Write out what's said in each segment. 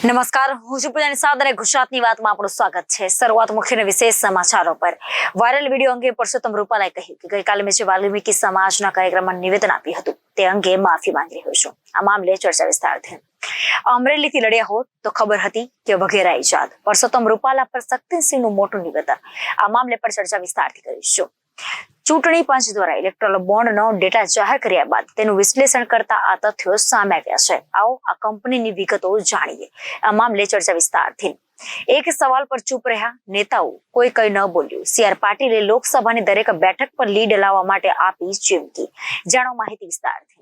નમસ્કાર, હું છું પૂજાની સાદરે ગુજરાતની વાતમાં આપણું સ્વાગત છે। શરૂઆત મુખ્ય અને વિશેષ સમાચારો પર। વાયરલ વિડીયો અંગે પરસોત્તમ રૂપાલાએ કહ્યું કે ગઈકાલે મેં જે વાલ્મીકી સમાજના કાર્યક્રમમાં નિવેદન આપ્યું હતું તે અંગે માફી માંગી રહ્યો છું। આ મામલે ચર્ચા વિસ્તારથી અમરેલીથી લડ્યા હોત તો ખબર હતી કે વગેરે ઇજાદ। પરસોત્તમ રૂપાલા પર શક્તિસિંહનું મોટું નિવેદન। આ મામલે પર ચર્ચા વિસ્તારથી કરીશું। ચૂંટણી પંચ દ્વારા ઇલેક્ટોરલ બોન્ડનો ડેટા જાહેર કર્યા બાદ તેનું વિશ્લેષણ કરતા આ તથ્યો સામે આવ્યા છે। આવો આ કંપનીની વિગતો જાણીએ। આ મામલે ચર્ચા વિસ્તારથી એક સવાલ પર ચૂપ રહ્યા નેતાઓ, કોઈ કઈ ન બોલ્યું। સી.આર. પાટીલે લોકસભાની દરેક બેઠક પર લીડ લાવવા માટે આપી ચીમકી। જાણો માહિતી વિસ્તારથી।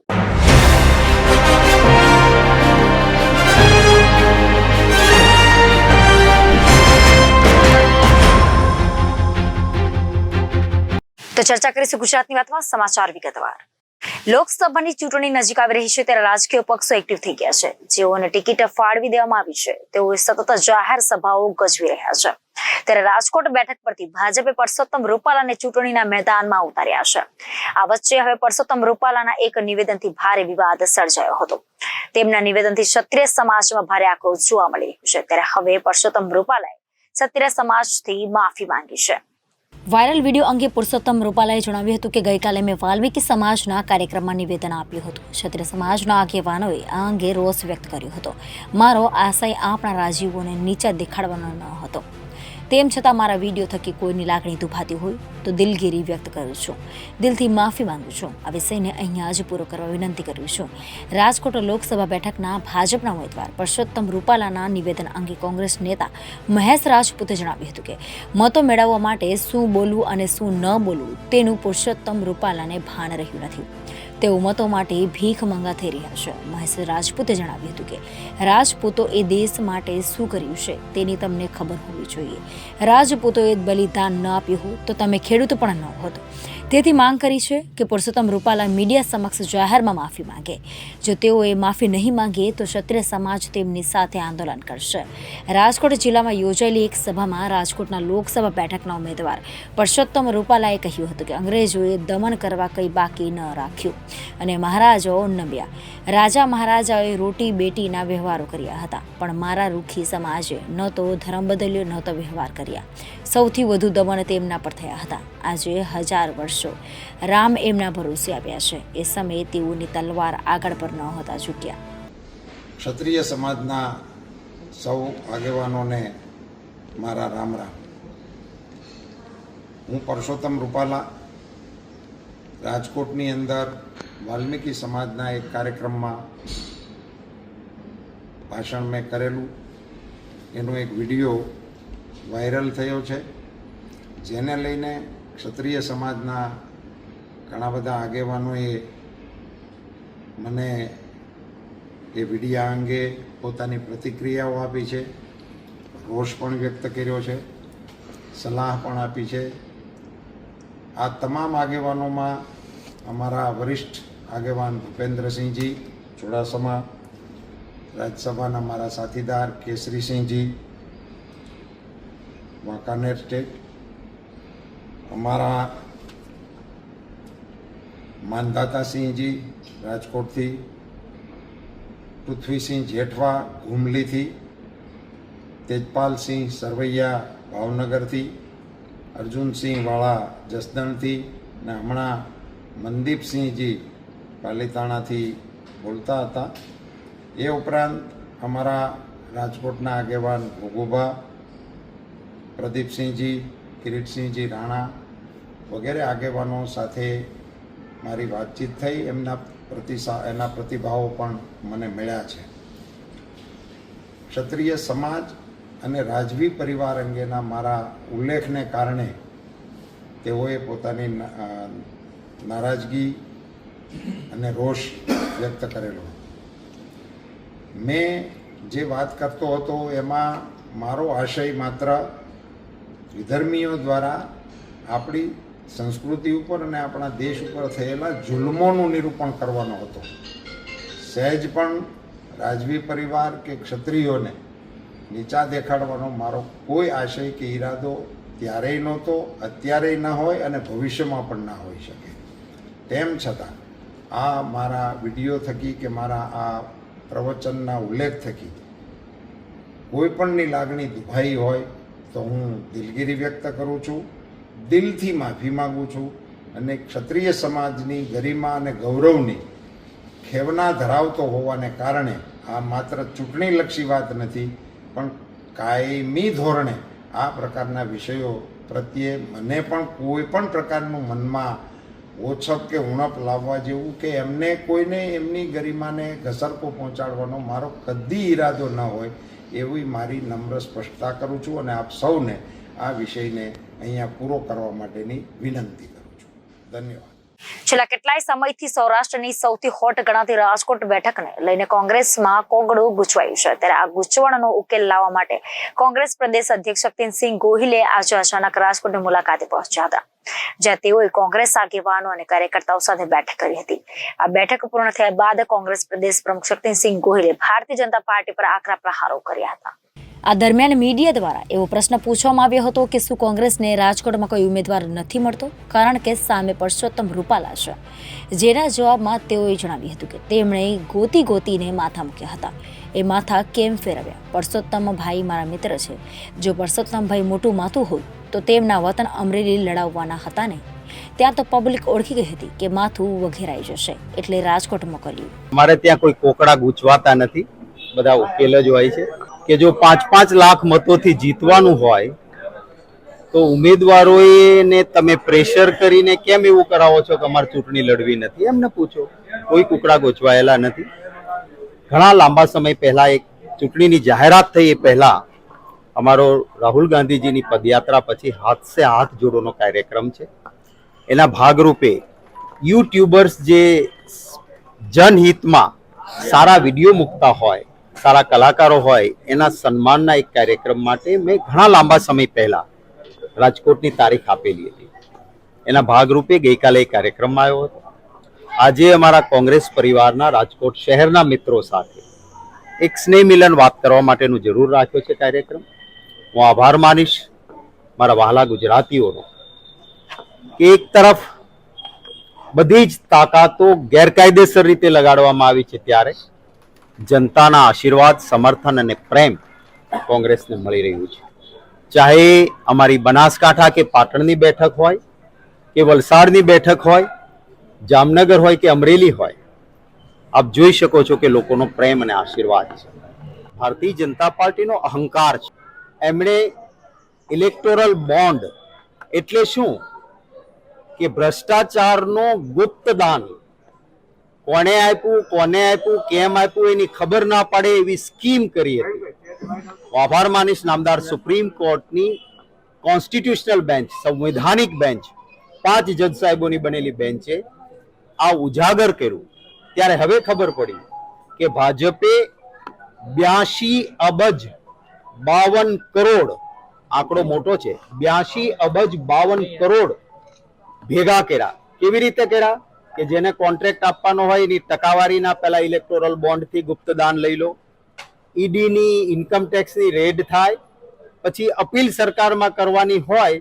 તો ચર્ચા કરીશું ગુજરાતની વાતમાં। સમાચાર વિગતવાર। લોકસભાની ચૂંટણી નજીક આવી રહી છે ત્યારે રાજકીય પક્ષો એક્ટિવ થઈ ગયા છે। જેઓને ટિકિટ ફાળવી દેવામાં આવી છે તેઓ સતત જાહેર સભાઓ ગજવી રહ્યા છે। ત્યારે રાજકોટ બેઠક પરથી ભાજપે પરસોત્તમ રૂપાલાને ચૂંટણીના મેદાનમાં ઉતાર્યા છે। આ વચ્ચે હવે પરસોત્તમ રૂપાલાના એક નિવેદનથી ભારે વિવાદ સર્જાયો હતો। તેમના નિવેદનથી ક્ષત્રિય સમાજમાં ભારે આક્રોશ જોવા મળી રહ્યો છે। ત્યારે હવે પરસોત્તમ રૂપાલાએ ક્ષત્રિય સમાજથી માફી માંગી છે। વાયરલ વિડીયો અંગે પુરુષોત્તમ રૂપાલાએ જણાવ્યું હતું કે ગઈકાલે મેં વાલ્મીકી સમાજના કાર્યક્રમમાં નિવેદન આપ્યું હતું। ક્ષત્રિય સમાજના આગેવાનોએ આ અંગે રોષ વ્યક્ત કર્યો હતો। મારો આશય આપણા રાજીવોને નીચા દેખાડવાનો ન હતો। તેમ છતાં મારા વિડીયો થકી કોઈની લાગણી દુભાતી હોય તો દિલગીરી વ્યક્ત કરું છું, દિલથી માફી માંગુ છું। આ વિષયને અહીંયા જ પૂરો કરવા વિનંતી કરું છું। રાજકોટ લોકસભા બેઠકના ભાજપના ઉમેદવાર પરસોત્તમ રૂપાલાના નિવેદન અંગે કોંગ્રેસ નેતા મહેશ રાજપૂતે જણાવ્યું હતું કે મતો મેળવવા માટે શું બોલવું અને શું ન બોલવું તેનું પરસોત્તમ રૂપાલાને ભાન રહ્યું નથી। તેઓ મતો માટે ભીખ મંગા થઈ રહ્યા છે। મહેશ રાજપૂતે જણાવ્યું હતું કે રાજપૂતો એ દેશ માટે શું કર્યું છે તેની તમને ખબર હોવી જોઈએ। રાજપૂતોએ બલિદાન ન આપ્યું હોત તો તમે ખેડૂત પણ ન હોત। તેથી માંગ કરી છે કે પરસોત્તમ રૂપાલા મીડિયા સમક્ષ જાહેરમાં માફી માંગે। જો તેઓએ માફી નહીં માંગે તો ક્ષત્રિય સમાજ તેમની સાથે આંદોલન કરશે। રાજકોટ જિલ્લામાં યોજાયેલી એક સભામાં રાજકોટના લોકસભા બેઠકના ઉમેદવાર પરસોત્તમ રૂપાલાએ કહ્યું હતું કે અંગ્રેજોએ દમન કરવા કંઈ બાકી ન રાખ્યું અને મહારાજાઓ નમ્યા। રાજા મહારાજાઓએ રોટી બેટીના વ્યવહારો કર્યા હતા, પણ મારા રૂખી સમાજે ન તો ધર્મ બદલ્યો ન તો વ્યવહાર કર્યા। સૌથી વધુ દમન તેમના પર થયા હતા। આજે 1000 વર્ષો રામ એમના ભરોસે આવ્યા છે। એ સમયે તેઓની તલવાર આગળ પર નહોતા ઝૂક્યા। ક્ષત્રિય સમાજના સૌ આગેવાનોને મારા રામ રામ। હું પરસોત્તમ રૂપાલા રાજકોટની અંદર વાલ્મીકી સમાજના એક કાર્યક્રમમાં ભાષણ મેં કરેલું, એનો એક વિડીયો વાયરલ થયો છે, જેને લઈને ક્ષત્રિય સમાજના ઘણા બધા આગેવાનોએ મને એ વિડીયા અંગે પોતાની પ્રતિક્રિયાઓ આપી છે, રોષ પણ વ્યક્ત કર્યો છે, સલાહ પણ આપી છે। આ તમામ આગેવાનોમાં અમારા વરિષ્ઠ આગેવાન ભૂપેન્દ્રસિંહજી ચુડાસમા, રાજ્યસભાના મારા સાથીદાર કેસરીસિંહજી વાંકાનેર સ્ટેટ, અમારા માનદાતાસિંહજી રાજકોટથી, પૃથ્વીસિંહ જેઠવા ઘુમલીથી, તેજપાલસિંહ સરવૈયા ભાવનગરથી, અર્જુનસિંહ વાળા જસદણથી ને હમણાં મનદીપસિંહજી પાલીતાણાથી બોલતા હતા। એ ઉપરાંત અમારા રાજકોટના આગેવાન ભોગુભા, પ્રદીપસિંહજી, કિરીટસિંહજી રાણા વગેરે આગેવાનો સાથે મારી વાતચીત થઈ। એના પ્રતિભાવો પણ મને મળ્યા છે। ક્ષત્રિય સમાજ અને રાજવી પરિવાર અંગેના મારા ઉલ્લેખને કારણે તેઓએ પોતાની નારાજગી અને રોષ વ્યક્ત કરેલો। મેં જે વાત કરતો હતો એમાં મારો આશય માત્ર વિધર્મીઓ દ્વારા આપણી સંસ્કૃતિ ઉપર અને આપણા દેશ ઉપર થયેલા જુલ્મોનું નિરૂપણ કરવાનો હતો। સહેજ પણ રાજવી પરિવાર કે ક્ષત્રિયોને નીચા દેખાડવાનો મારો કોઈ આશય કે ઈરાદો ત્યારેય નહોતો, અત્યારેય ન હોય અને ભવિષ્યમાં પણ ના હોઈ શકે। તેમ છતાં આ મારા વિડીયો થકી કે મારા આ પ્રવચનના ઉલ્લેખ થકી કોઈ પણની લાગણી દુભાઈ હોય તો હું દિલગીરી વ્યક્ત કરું છું, દિલથી માફી માગું છું અને ક્ષત્રિય સમાજની ગરિમા અને ગૌરવની ખેવના ધરાવતો હોવાને કારણે આ માત્ર ચૂંટણીલક્ષી વાત નથી, પણ કાયમી ધોરણે આ પ્રકારના વિષયો પ્રત્યે મને પણ કોઈ પણ પ્રકારનું મનમાં ઓછપ કે ઉણપ લાવવા જેવું કે એમને કોઈને એમની ગરિમાને ઘસરકો પહોંચાડવાનો મારો કદી ઈરાદો ન હોય એવી મારી નમ્ર સ્પષ્ટતા કરું છું અને આપ સૌને આ વિષયને અહીંયા પૂરો કરવા માટેની વિનંતી કરું છું. ધન્યવાદ. છેલ્લા કેટલાય સમયથી સૌરાષ્ટ્રની સૌથી હોટ ગણાતી રાજકોટ બેઠકને લઈને કોંગ્રેસમાં કોગળું ગૂંચવાયું છે. ત્યારે આ ગૂંચવણનો ઉકેલ લાવવા માટે કોંગ્રેસ પ્રદેશ અધ્યક્ષ શક્તિસિંહ ગોહિલે આજે અચાનક રાજકોટની મુલાકાતે પહોંચ્યા હતા, જ્યાં તેઓએ કોંગ્રેસ આગેવાનો અને કાર્યકર્તાઓ સાથે બેઠક કરી હતી. આ બેઠક પૂર્ણ થયા બાદ કોંગ્રેસ પ્રદેશ પ્રમુખ શક્તિસિંહ ગોહિલે ભારતીય જનતા પાર્ટી પર આકરા પ્રહારો કર્યા હતા. આ દરમિયાન મીડિયા દ્વારા એવો પ્રશ્ન પૂછવામાં આવ્યો હતો કે શું કોંગ્રેસને રાજકોટમાં કોઈ ઉમેદવાર નથી મળતો, કારણ કે સામે પરસોત્તમ રૂપાલા છે. જેના જવાબમાં તેઓએ જણાવ્યું હતું કે તેમણે ગોતીને માથા મૂક્યા હતા. એ માથા કેમ ફેરવ્યા? પરસોત્તમભાઈ મારા મિત્ર છે. જો પરસોત્તમભાઈ મોટું માથું હોય તો તેમના વતન અમરેલી લડાવવાના હતા ને. ત્યાં તો પબ્લિક ઓળખી ગઈ હતી કે માથું વઘેરાઈ જશે, એટલે રાજકોટ મોકલ્યું. અમારે ત્યાં કોઈ કોકડા ગૂંચવાતા નથી, બધા ઉકેલ જ હોય છે કે જો 5-5 લાખ મતોથી જીતવાનું હોય તો ઉમેદવારોને તમે પ્રેશર કરીને કેમ એવું કરાવો છો કે અમારે ચૂંટણી લડવી નથી? એમને પૂછો. કોઈ કુકડા ગોચવાયેલા નથી. ઘણા લાંબા સમય પહેલા એક ચૂંટણીની જાહેરાત થઈ એ પહેલા અમારો રાહુલ ગાંધીજીની પદયાત્રા પછી હાથ સે હાથ જોડોનો કાર્યક્રમ છે. એના ભાગરૂપે યુટ્યુબર્સ જે જનહિતમાં સારા વિડીયો મૂકતા હોય, સારા કલાકારો હોય, એના સન્માનના એક કાર્યક્રમ માટે મેં ઘણા લાંબા સમય પહેલા રાજકોટની તારીખ આપેલી હતી. એના ભાગરૂપે ગઈકાલે એ કાર્યક્રમમાં આવ્યો હતો. આજે અમારા કોંગ્રેસ પરિવારના રાજકોટ શહેરના મિત્રો સાથે એક સ્નેહ મિલન વાત કરવા માટેનું જરૂર રાખ્યો છે કાર્યક્રમ. હું આભાર માનીશ મારા વહાલા ગુજરાતીઓનો કે એક તરફ બધી જ તાકાતો ગેરકાયદેસર રીતે લગાડવામાં આવી છે, ત્યારે જનતાના આશીર્વાદ, સમર્થન અને પ્રેમ કોંગ્રેસને મળી રહ્યું છે. ચાહે અમારી બનાસકાંઠા કે પાટણની બેઠક હોય કે વલસાડની બેઠક હોય, જામનગર હોય કે અમરેલી હોય, આપ જોઈ શકો છો કે લોકોનો પ્રેમ અને આશીર્વાદ છે. ભારતીય જનતા પાર્ટીનો અહંકાર છે. એમણે ઇલેક્ટોરલ બોન્ડ એટલે શું કે ભ્રષ્ટાચારનો ગુપ્ત દાન, કોને આપ્યું, કેમ આપ્યું એની ખબર ના પડે એવી સ્કીમ કરી હતી. આભાર માનીશ નામદાર સુપ્રીમ કોર્ટની કોન્સ્ટિટ્યુશનલ બેન્ચ, સંવૈધાનિક બેન્ચ, 5 જજ સાહેબોની બનેલી બેન્ચે આ ઉજાગર કર્યું. ત્યારે હવે ખબર પડી કે ભાજપે 82 અબજ 52 કરોડ, આંકડો મોટો છે, 82 અબજ 52 કરોડ ભેગા કર્યા. કેવી રીતે કર્યા? કે જેને કોન્ટ્રાક્ટ આપવાનો હોય એની ટકાવારીના પહેલા ઇલેક્ટોરલ બોન્ડથી ગુપ્તદાન લઈ લો, ઈડીની ઇન્કમ ટેક્સની રેડ થાય, પછી અપીલ સરકારમાં કરવાની હોય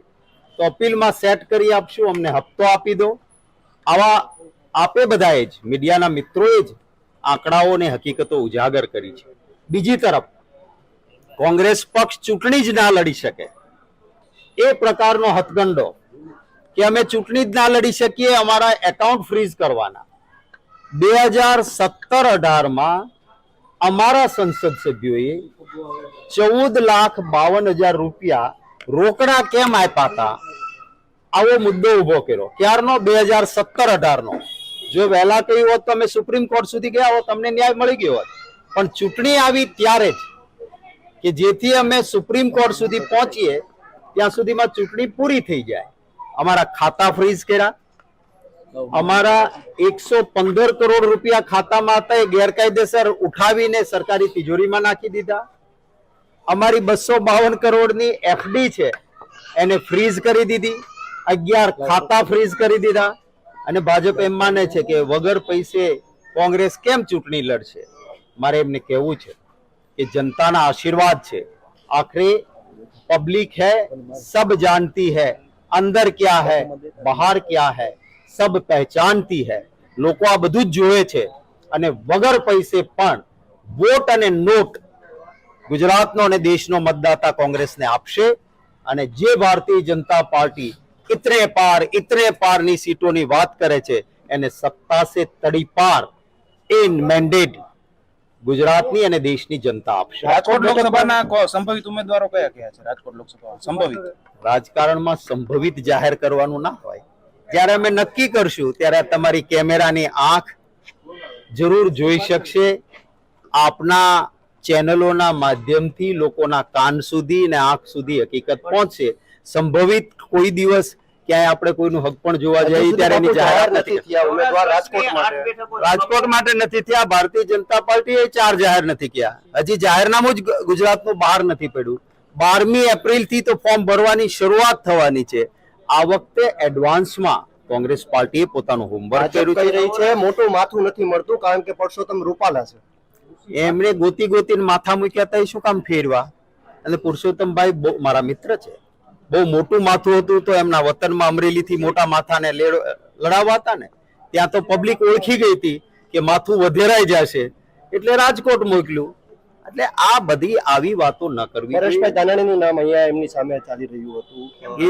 તો અપીલમાં સેટ કરી આપશું, અમને હપ્તો આપી દો. આવા આપે બધાએ જ, મીડિયાના મિત્રોએ જ આંકડાઓ અને હકીકતો ઉજાગર કરી છે. બીજી તરફ કોંગ્રેસ પક્ષ ચૂંટણી જ ના લડી શકે એ પ્રકારનો હથગંડો કે અમે ચૂંટણી જ ના લડી શકીએ, અમારા એકાઉન્ટ ફ્રીઝ કરવાના. 2017-18માં અમારા સંસદ સભ્યોએ 14,52,000 રૂપિયા રોકડા કેમ આપ્યા હતા, આવો મુદ્દો ઉભો કર્યો. ક્યારનો? 2017-18નો. જો વહેલા કહ્યું હોત તો અમે સુપ્રીમ કોર્ટ સુધી ગયા હોત, તમને ન્યાય મળી ગયો હોત. પણ ચૂંટણી આવી ત્યારે જ કે જેથી અમે સુપ્રીમ કોર્ટ સુધી પહોંચીએ ત્યાં સુધીમાં ચૂંટણી પૂરી થઈ જાય. અમારા ખાતા ફ્રીઝ કર્યા. અમારા 115 કરોડ રૂપિયા ખાતામાં હતા એ ગેરકાયદેસર ઉઠાવીને સરકારી તિજોરીમાં નાખી દીધા. અમારી 252 કરોડની એફડી છે એને ફ્રીઝ કરી દીધી. 11 ખાતા ફ્રીઝ કરી દીધા. અને ભાજપ એમ માને છે કે વગર પૈસે કોંગ્રેસ કેમ ચૂંટણી લડશે. મારે એમને કહેવું છે કે જનતાના આશીર્વાદ છે. આખરે પબ્લિક है, सब जानती है अंदर क्या है बाहर क्या है, सब પહેચાનતી है. લોકો આ બધું જ જોવે છે અને વગર પૈસે પણ વોટ અને નોટ ગુજરાતનો અને દેશનો મતદાતા કોંગ્રેસને આપશે અને જે ભારતીય જનતા પાર્ટી ઇતને પારની સીટોની વાત કરે છે એને સત્તા સે તડી પાર એ મેન્ડેટ ગુજરાતની અને દેશની જનતા આપશે. રાજકોટ લોકસભાના સંભવિત ઉમેદવારો કયા કયા છે? રાજકોટ લોકસભા સંભવિત રાજકારણમાં સંભવિત જાહેર કરવાનું ના હોય. જ્યારે અમે નક્કી કરશું ત્યારે તમારી કેમેરાની આંખ જરૂર જોઈ શકશે. આપના ચેનલોના માધ્યમથી લોકોના કાન સુધી અને આંખ સુધી હકીકત પહોંચશે. સંભવિત કોઈ દિવસ ક્યાંય આપણે કોઈનું હક પણ જોવા જઈએ ત્યારે એની જાહેરાત નથી થયા. ઉમેદવાર રાજકોટ માટે નથી થયા. ભારતીય જનતા પાર્ટીએ 4 જાહેર નથી કર્યા. હજી જાહેરનામું જ ગુજરાતનું બહાર નથી પડ્યું. 12મી એપ્રિલથી તો ફોર્મ ભરવાની શરૂઆત થવાની છે. આ વખતે એડવાન્સમાં કોંગ્રેસ પાર્ટીએ પોતાનું હોમવર્ક કર્યું છે. મોટું માથું નથી મળતું કારણ કે પરસોત્તમ રૂપાલા છે. એમણે ગોતીને માથા મૂક્યા હતા, એ શું કામ ફેરવા? અને પુરુષોત્તમભાઈ મારા મિત્ર છે. બહુ મોટું માથું હતું તો એમના વતનમાં અમરેલીથી મોટા માથાને લડાવવા હતા ને, ત્યાં તો પબ્લિક ઓળખી ગઈ હતી કે માથું વધેરાઈ જશે એટલે રાજકોટ મોકલ્યું. એટલે આ બધી આવી વાતો ન કરવી. પરેશભાઈ ધાનાણીનું નામ અહીંયા એમની સામે ચાલી રહ્યું હતું. એ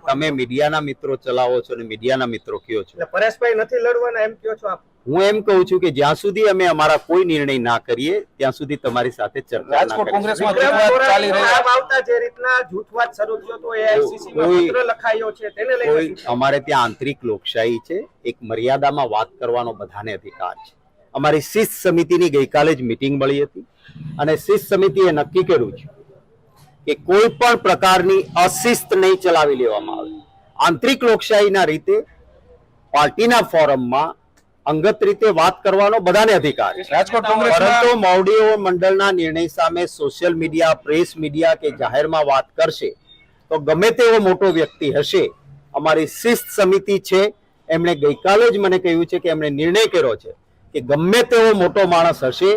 તમે મીડિયાના મિત્રો ચલાવો છો અને મીડિયાના મિત્રો કયો છો. પરેશભાઈ નથી લડવાના એમ કહો છો આપ? હું એમ કહું છું કે જ્યાં સુધી અમે અમારા કોઈ નિર્ણય ના કરીએ ત્યાં સુધી તમારી સાથે ચર્ચા ના રાજકોટ કરીએ. કોંગ્રેસમાં જૂથવાદ ચાલી રહ્યો છે. આવતા જે રીતના જૂથવાદ શરૂ થયો તો એઆઈસીસી માં પત્ર લખાયો છે તેને લઈને અમારે ત્યાં આંતરિક લોકશાહી છે. એક મર્યાદામાં વાત કરવાનો બધાને અધિકાર છે. અમારી શિસ્ત સમિતિની ગઈકાલે જ મીટિંગ મળી હતી અને શિસ્ત સમિતિએ નક્કી કર્યું છે કે કોઈ પણ પ્રકારની અશિસ્ત નહીં ચલાવી લેવામાં આવે. આંતરિક લોકશાહીના રીતે પાર્ટીના ફોરમમાં અંગત રીતે વાત કરવાનો બધાને અધિકાર છે. રાજકોટ કોંગ્રેસમાં પરંતુ મોવડીઓ મંડળના નિર્ણય સામે સોશિયલ મીડિયા, પ્રેસ મીડિયા કે જાહેરમાં વાત કરશે તો ગમે તેવો મોટો વ્યક્તિ હશે, અમારી શિસ્ત સમિતિ છે એમણે ગઈકાલે જ મને કહ્યું છે કે એમણે નિર્ણય કર્યો છે કે ગમે તેવો મોટો માણસ હશે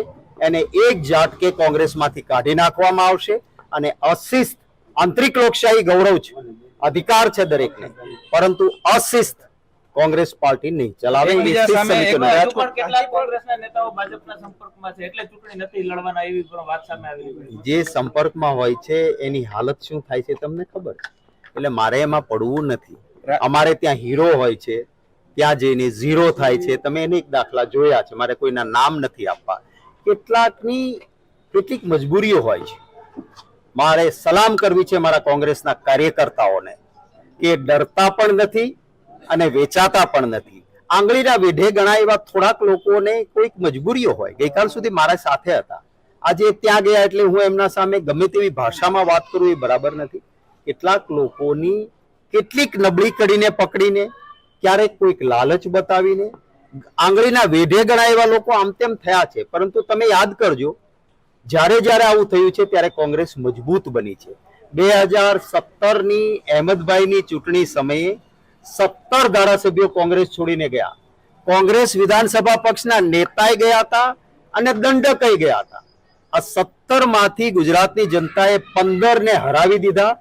એને એક ઝાટકે કોંગ્રેસમાંથી કાઢી નાખવામાં આવશે. અને અશિસ્ત, આંતરિક લોકશાહી ગૌરવ છે, અધિકાર છે દરેકને, પરંતુ અશિસ્ત કોંગ્રેસ પાર્ટી નહીં ચલાવે. એકબીજા સામે રાજકોટ કેટલાક કોંગ્રેસના નેતાઓ ભાજપના સંપર્કમાં છે એટલે ચૂંટણી નથી લડવાના એવી પણ વાત સામે આવી રહી છે. જે સંપર્કમાં હોય છે એની હાલત શું થાય છે તમને ખબર? એટલે મારે એમાં પડવું નથી. અમારે ત્યાં હીરો હોય છે, ત્યાં જઈને ઝીરો થાય છે. તમે એને એક દાખલા જોયા છે. મારે કોઈના નામ નથી આપવા. કેટલીક મજબૂરીઓ હોય છે. મારે સલામ કરવી છે મારા કોંગ્રેસના કાર્યકર્તાઓને કે ડરતા પણ નથી અને વેચાતા પણ નથી. આંગળીના વેઢે ગણાય એવા થોડાક લોકોને કોઈક મજબૂરીઓ હોય. ગઈકાલ સુધી મારા સાથે હતા, આજે ત્યાં ગયા એટલે હું એમના સામે ગમે તેવી ભાષામાં વાત કરું એ બરાબર નથી. કેટલાક લોકોની કેટલીક નબળી કડીને પકડીને, ક્યારેક કોઈક લાલચ બતાવીને, આંગળીના વેઢે ગણાય એવા લોકો આમ તેમ થયા છે. પરંતુ તમે યાદ કરજો, જ્યારે જ્યારે આવું થયું છે ત્યારે કોંગ્રેસ મજબૂત બની છે. 2017ની અહેમદભાઈની ચૂંટણી સમયે 17 ધારાસભ્યો કોંગ્રેસ છોડીને ગયા. કોંગ્રેસ વિધાનસભા પક્ષના નેતાએ ગયા હતા અને દંડકઈ ગયા હતા. આ 17 માંથી ગુજરાતની જનતાએ 15 ને હરાવી દીધા,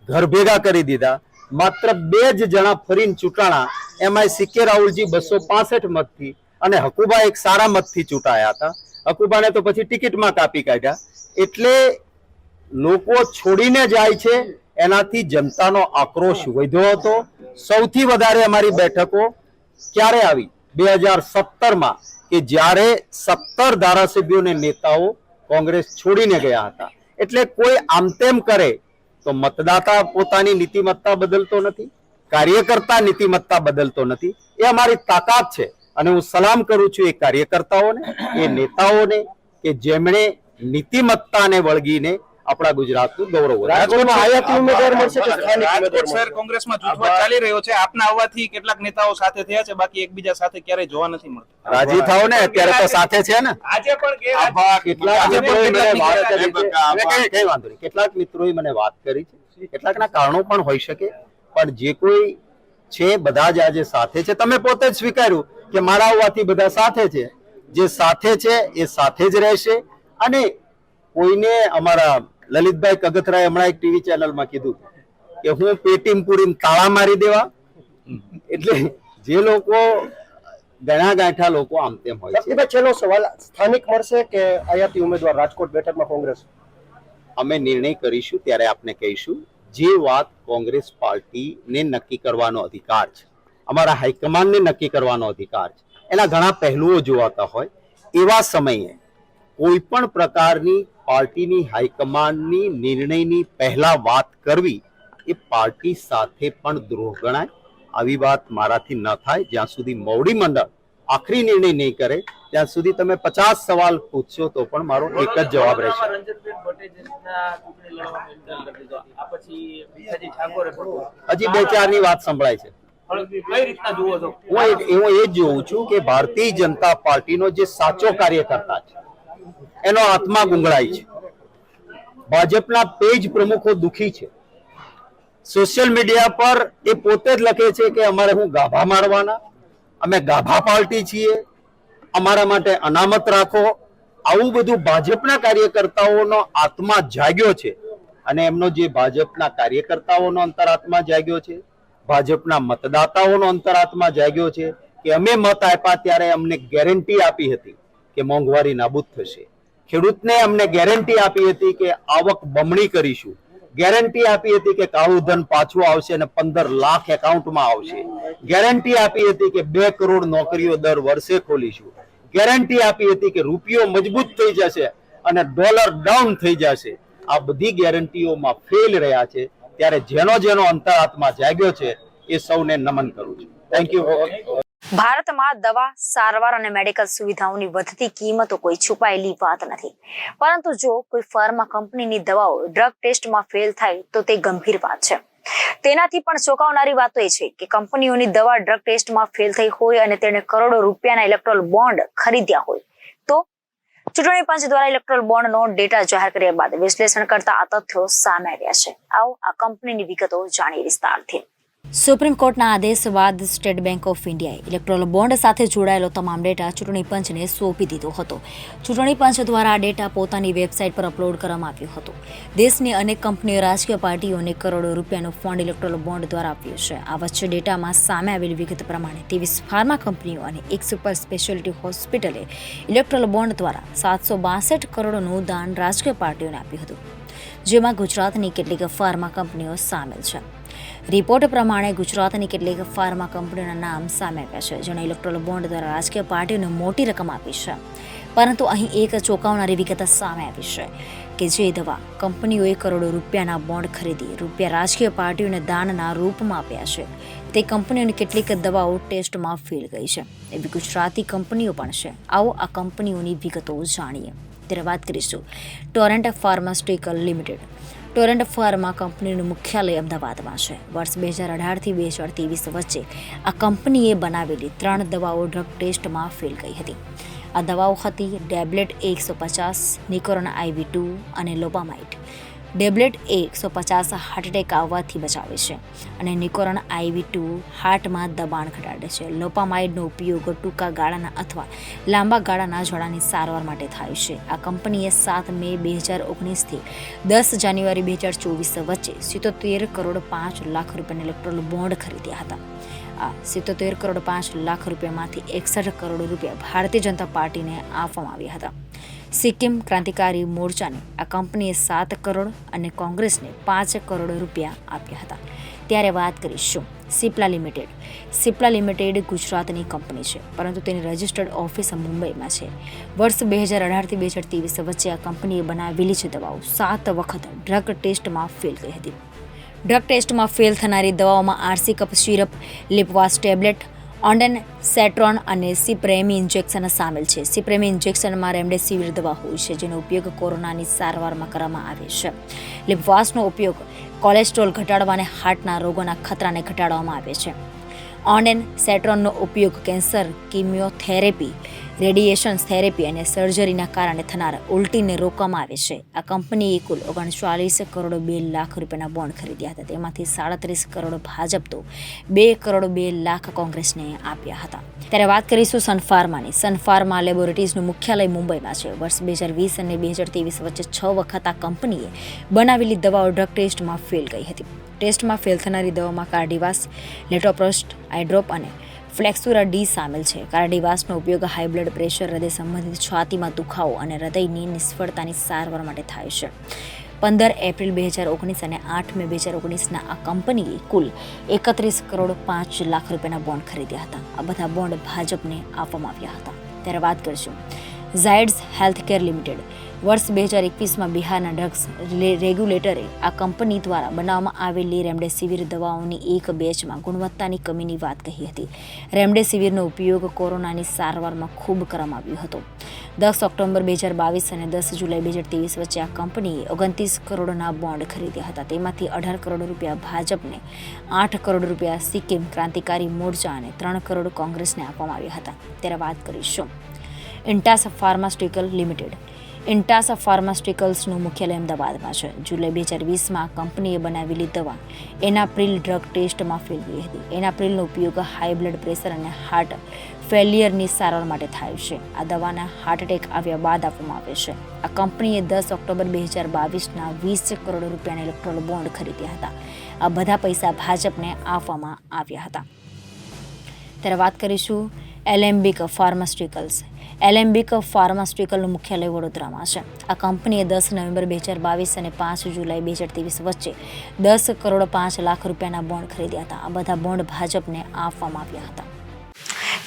ઘર ભેગા કરી દીધા. માત્ર 2 જ જણા ફરીને ચૂંટાણા. એમાં સીકે રાહુલજી 265 મતથી અને હકુબા એક સારા મતથી ચૂંટાયા હતા. હકુબાને તો પછી ટિકિટમાં કાપી કાઢ્યા. એટલે લોકો છોડીને જાય છે એનાથી જનતાનો આક્રોશ વધ્યો હતો. સૌથી વધારે અમારી બેઠકો ક્યારે આવી? 2017માં, કે જ્યારે 17 ધારાસભ્યોને નેતાઓ કોંગ્રેસ છોડીને ગયા હતા. એટલે કોઈ આમ તેમ કરે તો મતદાતા પોતાની નીતિમત્તા બદલતો નથી, કાર્યકર્તા નીતિમત્તા બદલતો નથી. એ અમારી તાકાત છે અને હું સલામ કરું છું એ કાર્યકર્તાઓને, એ નેતાઓને કે જેમણે નીતિમત્તાને વળગીને આપણા ગુજરાતનું ગૌરવ વધાર્યું. રાજકોટમાં આયાતી ઉમેદવાર મળશે કે સ્થાનિક રાજકોટ શહેર કોંગ્રેસમાં જૂથવાદ ચાલી રહ્યો છે. આપના આવવાથી કેટલાક નેતાઓ સાથે થયા છે, બાકી એકબીજા સાથે ક્યારેય જોવા નથી મળતા. રાજી થાવ ને, અત્યારે તો સાથે છે ને. આજે પણ કઈ વાંધો નહીં. કેટલાક મિત્રોએ મને વાત કરી છે, કેટલાકના કારણો પણ હોઈ શકે, પણ જે કોઈ છે બધા જ આજે સાથે છે. તમે પોતે જ સ્વીકાર્યું કે મારા આવવાથી બધા સાથે છે. જે સાથે છે એ સાથે જ રહેશે. અને કોઈને, અમારા લલિતભાઈ કગથરાએ હમણાં એક ટીવી ચેનલમાં કીધું કે હું પેટીમ પૂરીને તાળા મારી દેવા. એટલે જે લોકો ગણા ગાંઠા લોકો આમ તેમ હોય છે. છેલ્લો સવાલ, સ્થાનિક મળશે કે આયાતી ઉમેદવાર રાજકોટ બેઠકમાં કોંગ્રેસ? અમે નિર્ણય કરીશું ત્યારે આપને કહીશું. જે વાત કોંગ્રેસ પાર્ટીને નક્કી કરવાનો અધિકાર છે, અમારા હાઈકમાન્ડને નક્કી કરવાનો અધિકાર છે, એના ઘણા પહેલુઓ જોવાતા હોય. એવા સમયે કોઈ પણ પ્રકારની પાર્ટીની હાઈકમાન્ડની નિર્ણયની પહેલા વાત કરવી એ પાર્ટી સાથે પણ દ્રોહ ગણાય. આવી વાત મારાથી ન થાય. જ્યાં સુધી મોવડી મંડળ આખરી નિર્ણય નહીં કરે ત્યાં સુધી તમે 50 સવાલ પૂછશો તો પણ મારો એક જ જવાબ રહેશે. રંજનબેન ભટ્ટાચાર્યના ચૂંટણી લડવાનો ઇનકાર કરી દીધો. આ પછી ભીખાજી ઠાકોરે પણ હજી 2-4 વાત સંભળાય છે. કઈ રીતના જુઓ છો? હું એ જોઉં છું કે ભારતીય જનતા પાર્ટીનો જે સાચો કાર્યકર્તા છે એનો આત્મા ગુંગળાય છે. ભાજપના પેજ પ્રમુખો દુખી છે. સોશિયલ મીડિયા પર એ પોતે જ લખે છે કે અમારે હું ગાભા મારવાના, અમે ગાભા પાર્ટી છીએ, અમારા માટે અનામત રાખો. આવું બધું ભાજપના કાર્યકર્તાઓનો આત્મા જાગ્યો છે અને એમનો જે ભાજપના કાર્યકર્તાઓનો અંતરાત્મા જાગ્યો છે, ભાજપના મતદાતાઓનો અંતરાત્મા જાગ્યો છે કે અમે મત આપ્યા ત્યારે અમને ગેરંટી આપી હતી કે મોંઘવારી નાબૂદ થશે. ખેડૂતને અમને ગેરંટી આપી હતી કે આવક બમણી કરીશું, ગેરંટી આપી હતી કે કાળું ધન પાછું આવશે અને 15 લાખ એકાઉન્ટમાં આવશે, ગેરંટી આપી હતી કે 2 કરોડ નોકરીઓ દર વર્ષે ખોલીશું, ગેરંટી આપી હતી કે રૂપિયો મજબૂત થઈ જશે અને ડોલર ડાઉન થઈ જશે. આ બધી ગેરંટીઓમાં ફેલ રહ્યા છે. ત્યારે જેનો અંતરાત્મા જાગ્યો છે એ સૌને નમન કરું છું. Thank you. ભારતમાં દવા, સારવાર અને મેડિકલ સુવિધાઓની વધતી કિંમતો કોઈ છુપાયેલી વાત નથી, પરંતુ જો કોઈ ફાર્મા કંપનીની દવાઓ ડ્રગ ટેસ્ટમાં ફેલ થાય તો તે ગંભીર વાત છે. તેનાથી પણ ચોંકાવનારી વાત એ છે કે કંપનીઓની દવા ડ્રગ ટેસ્ટમાં ફેલ થઈ હોય અને તેણે કરોડો રૂપિયાના ઇલેક્ટ્રોલ બોન્ડ ખરીદ્યા હોય તો ચૂંટણી પંચ દ્વારા ઇલેક્ટ્રોલ બોન્ડનો ડેટા જાહેર કર્યા બાદ વિશ્લેષણ કરતા આ તથ્યો સામે આવ્યા છે. આવો આ કંપનીની વિગતો જાણીએ વિસ્તારથી. સુપ્રીમ કોર્ટના આદેશ બાદ સ્ટેટ બેંક ઓફ ઇન્ડિયાએ ઇલેક્ટ્રોલ બોન્ડ સાથે જોડાયેલો તમામ ડેટા ચૂંટણી પંચને સોંપી દીધો હતો. ચૂંટણી પંચ દ્વારા આ ડેટા પોતાની વેબસાઇટ પર અપલોડ કરવામાં આવ્યો હતો. દેશની અનેક કંપનીઓ, રાજકીય પાર્ટીઓને કરોડો રૂપિયાનો ફંડ ઇલેક્ટ્રોલ બોન્ડ દ્વારા આપ્યો છે. આ વચ્ચે ડેટામાં સામે આવેલી વિગત પ્રમાણે 23 ફાર્મા કંપનીઓ અને એક સુપર સ્પેશિયાલિટી હોસ્પિટલે ઇલેક્ટ્રોલ બોન્ડ દ્વારા 762 કરોડનું દાન રાજકીય પાર્ટીઓને આપ્યું હતું, જેમાં ગુજરાતની કેટલીક ફાર્મા કંપનીઓ સામેલ છે. રિપોર્ટ પ્રમાણે ગુજરાતની કેટલીક ફાર્મા કંપનીઓના નામ સામે આવ્યા છે, જેણે ઇલેક્ટ્રોલ બોન્ડ દ્વારા રાજકીય પાર્ટીઓને મોટી રકમ આપી છે. પરંતુ અહીં એક ચોંકાવનારી વિગત સામે આવી છે કે જે દવા કંપનીઓએ કરોડો રૂપિયાના બોન્ડ ખરીદી રૂપિયા રાજકીય પાર્ટીઓને દાનના રૂપમાં આપ્યા છે, તે કંપનીઓની કેટલીક દવાઓ ટેસ્ટમાં ફેલ ગઈ છે. એવી ગુજરાતી કંપનીઓ પણ છે. આવો આ કંપનીઓની વિગતો જાણીએ. ત્યારે વાત કરીશું Torrent pharmaceutical limited. Torrent pharma કંપનીનું મુખ્યાલય અમદાવાદમાં છે. વર્ષ 2018થી 2023 વચ્ચે આ કંપનીએ બનાવેલી 3 દવાઓ ડ્રગ ટેસ્ટમાં ફેલ ગઈ હતી. આ દવાઓ હતી ડેબ્લેટ A150, નિકોરન IV2 અને લોપામાઇડ. ડેબ્લેટ A150 હાર્ટ એટેક આવવાથી બચાવે છે અને નિકોરન IV2 હાર્ટમાં દબાણ ઘટાડે છે. લોપામાઇડનો ઉપયોગ ટૂંકા ગાળાના અથવા લાંબા ગાળાના ઝાડાની સારવાર માટે થાય છે. આ કંપનીએ 7 મે 2019થી 10 જાન્યુઆરી 2024 વચ્ચે 77 કરોડ 5 લાખ રૂપિયાના ઇલેક્ટ્રોલ બોન્ડ ખરીદ્યા હતા. આ 77 કરોડ 5 લાખ રૂપિયામાંથી 61 કરોડ રૂપિયા ભારતીય જનતા પાર્ટીને આપવામાં આવ્યા હતા. સિક્કિમ ક્રાંતિકારી મોરચાને આ કંપનીએ 7 કરોડ અને કોંગ્રેસને 5 કરોડ રૂપિયા આપ્યા હતા. ત્યારે વાત કરીશું સિપ્લા લિમિટેડ. સિપ્લા લિમિટેડ ગુજરાતની કંપની છે, પરંતુ તેની રજિસ્ટર્ડ ઓફિસ મુંબઈમાં છે. વર્ષ 2018થી 2023 વચ્ચે આ કંપનીએ બનાવેલી છે દવાઓ 7 વખત ડ્રગ ટેસ્ટમાં ફેલ ગઈ હતી. ડ્રગ ટેસ્ટમાં ફેલ થનારી દવાઓમાં RC કપ સિરપ, લિપવાસ ટેબ્લેટ, ઓન્ડેન સેટ્રોન અને સિપ્રેમી ઇન્જેક્શન સામેલ છે. સિપ્રેમી ઇન્જેક્શનમાં રેમડેસિવિર દવા હોય છે, જેનો ઉપયોગ કોરોનાની સારવારમાં કરવામાં આવે છે. લિપવાસનો ઉપયોગ કોલેસ્ટ્રોલ ઘટાડવા અને હાર્ટના રોગોના ખતરાને ઘટાડવામાં આવે છે. ઓન્ડેન સેટ્રોનનો ઉપયોગ કેન્સર, કિમિયોથેરેપી, રેડિયેશન થેરેપી અને સર્જરીના કારણે થનાર ઉલટીને રોકવામાં આવે છે. આ કંપનીએ કુલ 39 કરોડ 2 લાખ રૂપિયાના બોન્ડ ખરીદ્યા હતા. તેમાંથી 37 કરોડ ભાજપ તો 2 કરોડ 2 લાખ કોંગ્રેસને આપ્યા હતા. ત્યારે વાત કરીશું સન ફાર્માની. સન ફાર્મા લેબોરેટરીઝનું મુખ્યાલય મુંબઈમાં છે. વર્ષ 2020 અને 2023 વચ્ચે 6 વખત આ કંપનીએ બનાવેલી દવાઓ ડ્રગ ટેસ્ટમાં ફેલ ગઈ હતી. ટેસ્ટમાં ફેલ થનારી દવાઓમાં કાર્ડિવાસ, લેટોપ્રોસ્ટ, આઈડ્રોપ અને ફ્લેક્સુરા ડી સામેલ છે. કાર્ડિવાસનો ઉપયોગ હાઈ બ્લડ પ્રેશર, હૃદય સંબંધિત છાતીમાં દુખાવો અને હૃદયની નિષ્ફળતાની સારવાર માટે થાય છે. 15 એપ્રિલ 2019 અને 8 મે 2019ના આ કંપનીએ કુલ 31 કરોડ 5 લાખ રૂપિયાના બોન્ડ ખરીદ્યા હતા. આ બધા બોન્ડ ભાજપને આપવામાં આવ્યા હતા. ત્યારે વાત કરીશું ઝાયડ્સ હેલ્થકેર લિમિટેડ. વર્ષ 2021માં બિહારના ડ્રગ્સ રેગ્યુલેટરે આ કંપની દ્વારા બનાવવામાં આવેલી રેમડેસિવિર દવાઓની એક બેચમાં ગુણવત્તાની કમીની વાત કહી હતી. રેમડેસિવિરનો ઉપયોગ કોરોનાની સારવારમાં ખૂબ કરવામાં આવ્યો હતો. 10 ઓક્ટોબર 2022 અને 10 જુલાઈ 2023 વચ્ચે આ કંપનીએ 29 કરોડના બોન્ડ ખરીદ્યા હતા. તેમાંથી 18 કરોડ રૂપિયા ભાજપને, 8 કરોડ રૂપિયા સિક્કિમ ક્રાંતિકારી મોરચા અને 3 કરોડ કોંગ્રેસને આપવામાં આવ્યા હતા. ત્યારે વાત કરીશું ઇન્ટાસ ફાર્માસ્યુટિકલ લિમિટેડ. ઇન્ટાસ ફાર્માસ્યુટિકલ્સનું મુખ્યાલય અમદાવાદમાં છે. જુલાઈ 2020માં આ કંપનીએ બનાવેલી દવા એનાપ્રિલ ડ્રગ ટેસ્ટમાં ફેલ ગઈ હતી. એનાપ્રિલનો ઉપયોગ હાઈ બ્લડ પ્રેશર અને હાર્ટ ફેલિયરની સારવાર માટે થાય છે. આ દવાના હાર્ટ એટેક આવ્યા બાદ આપવામાં આવે છે. આ કંપનીએ 10 ઓક્ટોબર 2022ના 20 કરોડ રૂપિયાના ઇલેક્ટ્રોલ બોન્ડ ખરીદ્યા હતા. આ બધા પૈસા ભાજપને આપવામાં આવ્યા હતા. ત્યારે વાત કરીશું એલેમ્બિક ફાર્માસ્યુટિકલ્સ. એલેમ્બિક ફાર્માસ્યુટિકલનું મુખ્યાલય વડોદરામાં છે. આ કંપનીએ 10 નવેમ્બર 2022 અને 5 જુલાઈ 2023 વચ્ચે 10 કરોડ 5 લાખ રૂપિયાના બોન્ડ ખરીદ્યા હતા. આ બધા બોન્ડ ભાજપને આપવામાં આવ્યા હતા.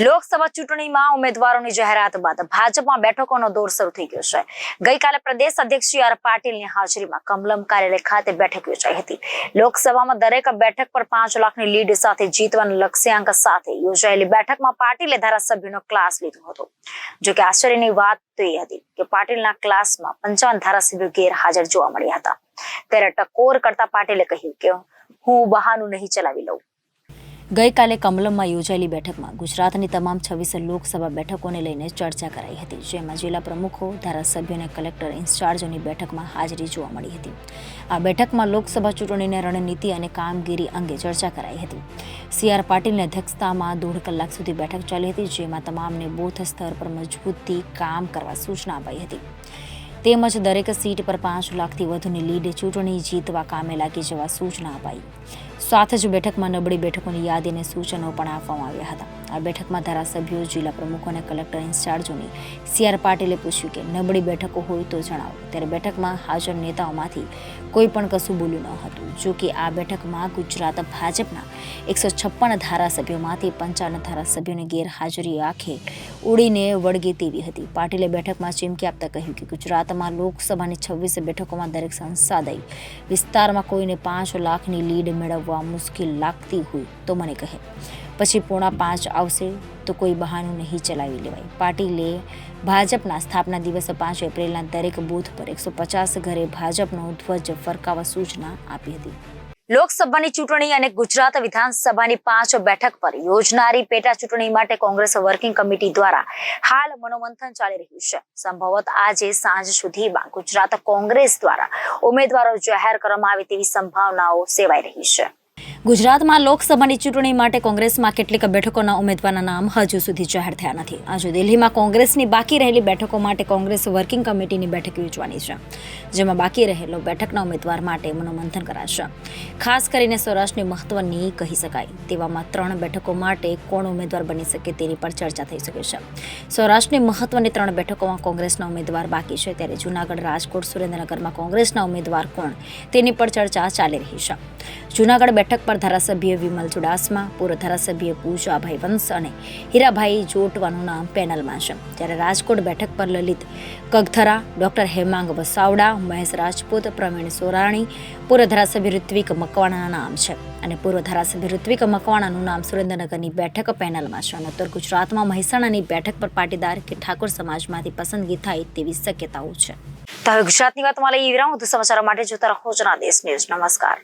લોકસભા ચૂંટણીમાં ઉમેદવારોની જાહેરાત બાદ ભાજપમાં બેઠકોનો દોર શરૂ થઈ ગયો છે. ગઈકાલે પ્રદેશ અધ્યક્ષ CR પાટીલની હાજરીમાં કમલમ કાર્યાલય ખાતે બેઠક યોજાઈ હતી. લોકસભામાં દરેક બેઠક પર 5 લાખની લીડ સાથે જીતવાના લક્ષ્યાંક સાથે યોજાયેલી બેઠકમાં પાટીલે ધારાસભ્યોનો ક્લાસ લીધો હતો. જોકે આશ્ચર્યની વાત તો એ હતી કે પાટીલના ક્લાસમાં 55 ધારાસભ્યો ગેરહાજર જોવા મળ્યા હતા. ત્યારે ટકોર કરતા પાટીલે કહ્યું કે હું બહાનું નહીં ચલાવી લઉં. ગઈકાલે કમલમમાં યોજાયેલી બેઠકમાં ગુજરાતની તમામ 26 લોકસભા બેઠકોને લઈને ચર્ચા કરાઈ હતી. જેમાં જિલ્લા પ્રમુખો, ધારાસભ્યો અને કલેક્ટર ઇન્ચાર્જોની બેઠકમાં હાજરી જોવા મળી હતી. આ બેઠકમાં લોકસભા ચૂંટણીની રણનીતિ અને કામગીરી અંગે ચર્ચા કરાઈ હતી. CR પાટીલની અધ્યક્ષતામાં 1.5 કલાક સુધી બેઠક ચાલી હતી. જેમાં તમામને બૂથ સ્તર પર મજબૂતથી કામ કરવા સૂચના અપાઈ હતી. તેમજ દરેક સીટ પર 5 લાખથી વધુની લીડ ચૂંટણી જીતવા કામે લાગી જવા સૂચના અપાઈ. સાથે જ બેઠકમાં નબળી બેઠકોની યાદી અને સૂચનો પણ આપવામાં આવ્યા હતા. આ બેઠકમાં ધારાસભ્યો, જિલ્લા પ્રમુખો અને કલેક્ટર ઇન્ચાર્જોને CR પાટીલે પૂછ્યું કે નબળી બેઠકો હોય તો જણાવો. ત્યારે બેઠકમાં હાજર નેતાઓમાંથી કોઈ પણ કશું બોલ્યું ન હતું. જો કે આ બેઠકમાં ગુજરાત ભાજપના 156 ધારાસભ્યોમાંથી 55 ધારાસભ્યોની ગેરહાજરી આંખે ઉડીને વળગે તેવી હતી. પાટીલે બેઠકમાં ચીમકી આપતા કહ્યું કે ગુજરાતમાં લોકસભાની 26 બેઠકોમાં દરેક સંસદીય વિસ્તારમાં કોઈને 5 લાખની લીડ મેળવવા મુશ્કેલ લાગતી હોય તો મને કહે, પછી 4.5 આવશે તો કોઈ બહાનું નહીં ચલાવી લેવાય. પાટીલે ભાજપના સ્થાપના દિવસ 5 એપ્રિલના દરેક બૂથ પર 150 ઘરે ભાજપનો ધ્વજ ફરકાવવા સૂચના આપી હતી. લોકસભાની ચૂંટણી અને ગુજરાત વિધાનસભાની 5 બેઠક પર યોજનારી પેટા ચૂંટણી માટે કોંગ્રેસ વર્કિંગ કમિટી દ્વારા હાલ મનોમંથન ચાલી રહ્યું છે. સંભવત આજે સાંજ સુધીમાં ગુજરાત કોંગ્રેસ દ્વારા ઉમેદવારો જાહેર કરવામાં આવે તેવી સંભાવનાઓ સેવાઈ રહી છે. ગુજરાતમાં લોકસભાની ચૂંટણી માટે કોંગ્રેસમાં કેટલીક બેઠકોના ઉમેદવારના નામ હજુ સુધી જાહેર થયા નથી. આજે દિલ્હીમાં કોંગ્રેસની બાકી રહેલી બેઠકો માટે કોંગ્રેસ વર્કિંગ કમિટીની બેઠક યોજવાની છે, જેમાં બાકી રહેલો બેઠકના ઉમેદવાર માટે મનોમંથન કરાશે. ખાસ કરીને સૌરાષ્ટ્રની મહત્વની કહી શકાય તેવામાં 3 બેઠકો માટે કોણ ઉમેદવાર બની શકે તેની પર ચર્ચા થઈ શકે છે. સૌરાષ્ટ્રની મહત્વની 3 બેઠકોમાં કોંગ્રેસના ઉમેદવાર બાકી છે. ત્યારે જૂનાગઢ, રાજકોટ, સુરેન્દ્રનગરમાં કોંગ્રેસના ઉમેદવાર કોણ તેની પર ચર્ચા ચાલી રહી છે. જૂનાગઢ બેઠક પર ધારાસભ્ય વિમલ ચુડાસમા, પૂર્વ ધારાસભ્ય પૂજાભાઈ વંશ અને હીરાભાઈ જોટવાનું નામ પેનલમાં છે. જ્યારે રાજકોટ બેઠક પર લલિત કગથરા, ડોક્ટર હેમાંગ વસાવડા, મહેશ રાજપૂત, પ્રવીણ સોરાણી, પૂર્વ ધારાસભ્ય ઋત્વિક મકવાણાના નામ છે. અને પૂર્વ ધારાસભ્ય ઋત્વિક મકવાણાનું નામ સુરેન્દ્રનગરની બેઠક પેનલમાં છે. અને ઉત્તર ગુજરાતમાં મહેસાણાની બેઠક પર પાટીદાર કે ઠાકોર સમાજમાંથી પસંદગી થાય તેવી શક્યતાઓ છે. તો હવે ગુજરાતની વાત માં લઈ વિરામ. વધુ સમાચારો માટે જોતા રહો જનાદેશ ન્યૂઝ. નમસ્કાર.